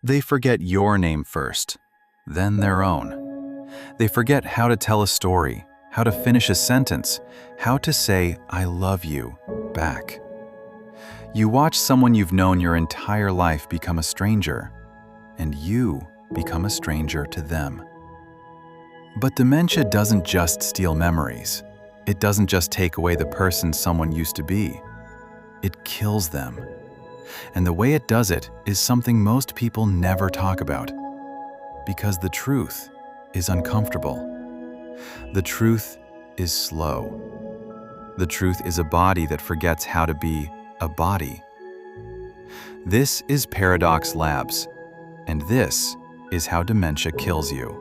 They forget your name first, then their own. They forget how to tell a story, how to finish a sentence, how to say, "I love you," back. You watch someone you've known your entire life become a stranger, and you become a stranger to them. But dementia doesn't just steal memories. It doesn't just take away the person someone used to be. It kills them. And the way it does it is something most people never talk about. Because the truth is uncomfortable. The truth is slow. The truth is a body that forgets how to be a body. This is Paradox Labs, and this is how dementia kills you.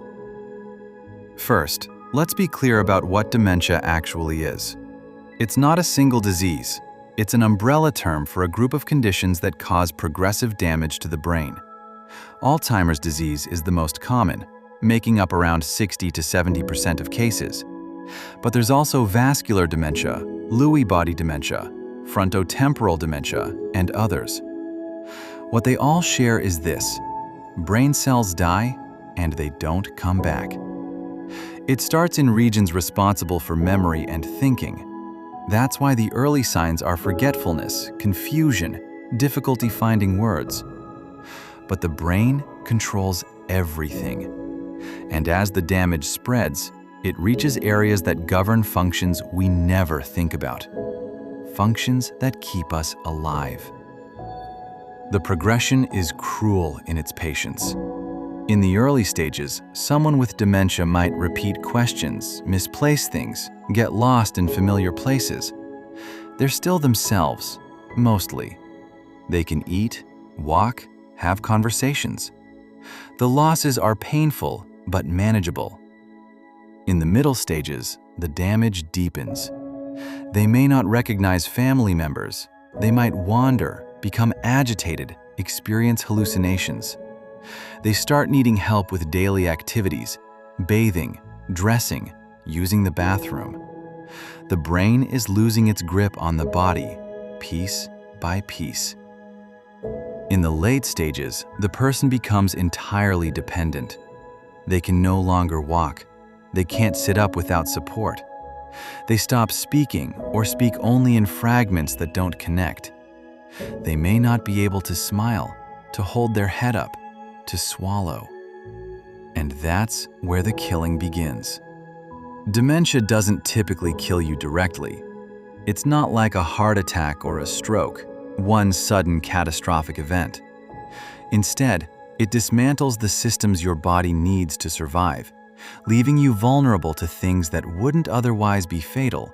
First, let's be clear about what dementia actually is. It's not a single disease. It's an umbrella term for a group of conditions that cause progressive damage to the brain. Alzheimer's disease is the most common, making up around 60 to 70% of cases. But there's also vascular dementia, Lewy body dementia, frontotemporal dementia, and others. What they all share is this: brain cells die, and they don't come back. It starts in regions responsible for memory and thinking. That's why the early signs are forgetfulness, confusion, difficulty finding words. But the brain controls everything. And as the damage spreads, it reaches areas that govern functions we never think about. Functions that keep us alive. The progression is cruel in its patience. In the early stages, someone with dementia might repeat questions, misplace things, get lost in familiar places. They're still themselves, mostly. They can eat, walk, have conversations. The losses are painful, but manageable. In the middle stages, the damage deepens. They may not recognize family members. They might wander, become agitated, experience hallucinations. They start needing help with daily activities, bathing, dressing, using the bathroom. The brain is losing its grip on the body, piece by piece. In the late stages, the person becomes entirely dependent. They can no longer walk. They can't sit up without support. They stop speaking or speak only in fragments that don't connect. They may not be able to smile, to hold their head up, to swallow. And that's where the killing begins. Dementia doesn't typically kill you directly. It's not like a heart attack or a stroke, one sudden catastrophic event. Instead, it dismantles the systems your body needs to survive, leaving you vulnerable to things that wouldn't otherwise be fatal.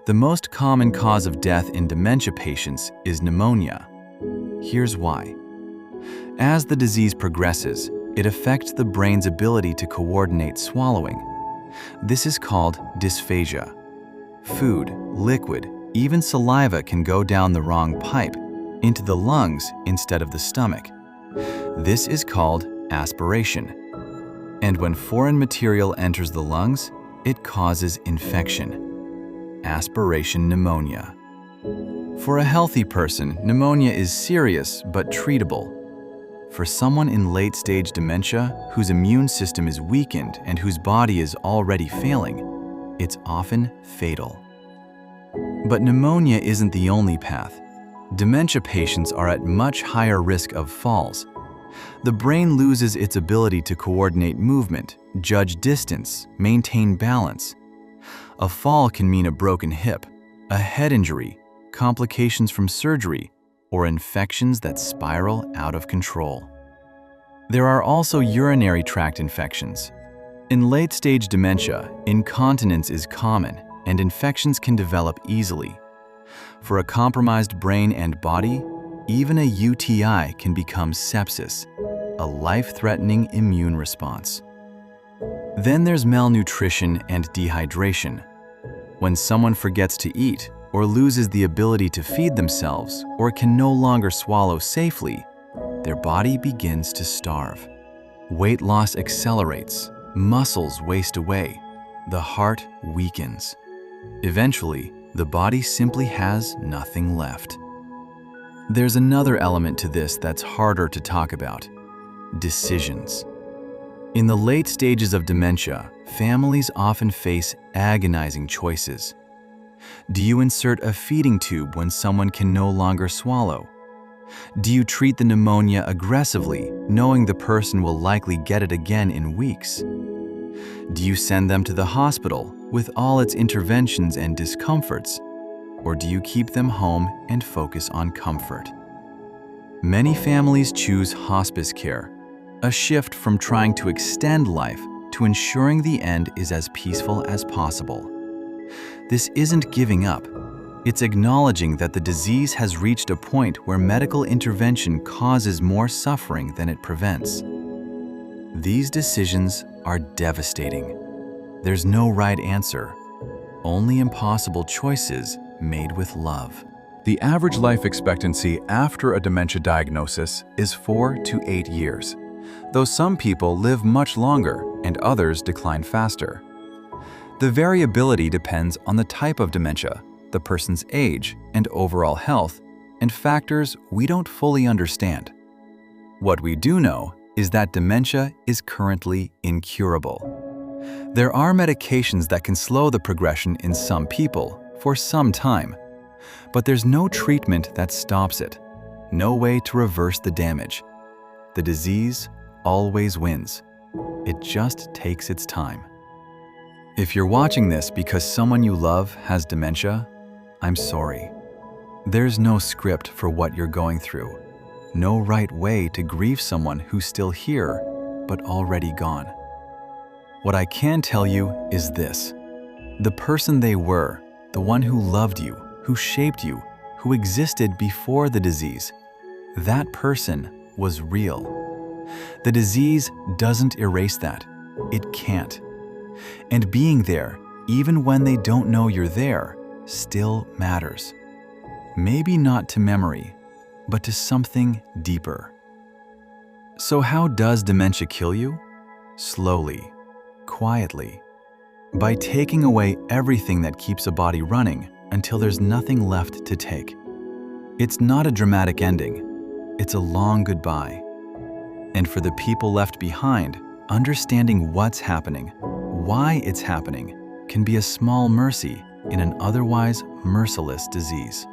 The most common cause of death in dementia patients is pneumonia. Here's why. As the disease progresses, it affects the brain's ability to coordinate swallowing. This is called dysphagia. Food, liquid, even saliva can go down the wrong pipe, into the lungs instead of the stomach. This is called aspiration. And when foreign material enters the lungs, it causes infection. Aspiration pneumonia. For a healthy person, pneumonia is serious but treatable. For someone in late-stage dementia, whose immune system is weakened and whose body is already failing, it's often fatal. But pneumonia isn't the only path. Dementia patients are at much higher risk of falls. The brain loses its ability to coordinate movement, judge distance, maintain balance. A fall can mean a broken hip, a head injury, complications from surgery, or infections that spiral out of control. There are also urinary tract infections. In late-stage dementia, incontinence is common, and infections can develop easily. For a compromised brain and body, even a UTI can become sepsis, a life-threatening immune response. Then there's malnutrition and dehydration. When someone forgets to eat, or loses the ability to feed themselves, or can no longer swallow safely, their body begins to starve. Weight loss accelerates, muscles waste away, the heart weakens. Eventually, the body simply has nothing left. There's another element to this that's harder to talk about: decisions. In the late stages of dementia, families often face agonizing choices. Do you insert a feeding tube when someone can no longer swallow? Do you treat the pneumonia aggressively, knowing the person will likely get it again in weeks? Do you send them to the hospital with all its interventions and discomforts? Or do you keep them home and focus on comfort? Many families choose hospice care, a shift from trying to extend life to ensuring the end is as peaceful as possible. This isn't giving up. It's acknowledging that the disease has reached a point where medical intervention causes more suffering than it prevents. These decisions are devastating. There's no right answer, only impossible choices made with love. The average life expectancy after a dementia diagnosis is 4 to 8 years, though some people live much longer and others decline faster. The variability depends on the type of dementia, the person's age and overall health, and factors we don't fully understand. What we do know is that dementia is currently incurable. There are medications that can slow the progression in some people for some time, but there's no treatment that stops it, no way to reverse the damage. The disease always wins. It just takes its time. If you're watching this because someone you love has dementia, I'm sorry. There's no script for what you're going through, no right way to grieve someone who's still here but already gone. What I can tell you is this: the person they were, the one who loved you, who shaped you, who existed before the disease, that person was real. The disease doesn't erase that. It can't. And being there, even when they don't know you're there, still matters. Maybe not to memory, but to something deeper. So how does dementia kill you? Slowly, quietly, by taking away everything that keeps a body running until there's nothing left to take. It's not a dramatic ending. It's a long goodbye. And for the people left behind, understanding what's happening, why it's happening, can be a small mercy in an otherwise merciless disease.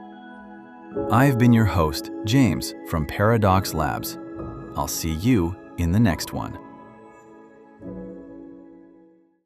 I've been your host, James, from Paradox Labs. I'll see you in the next one.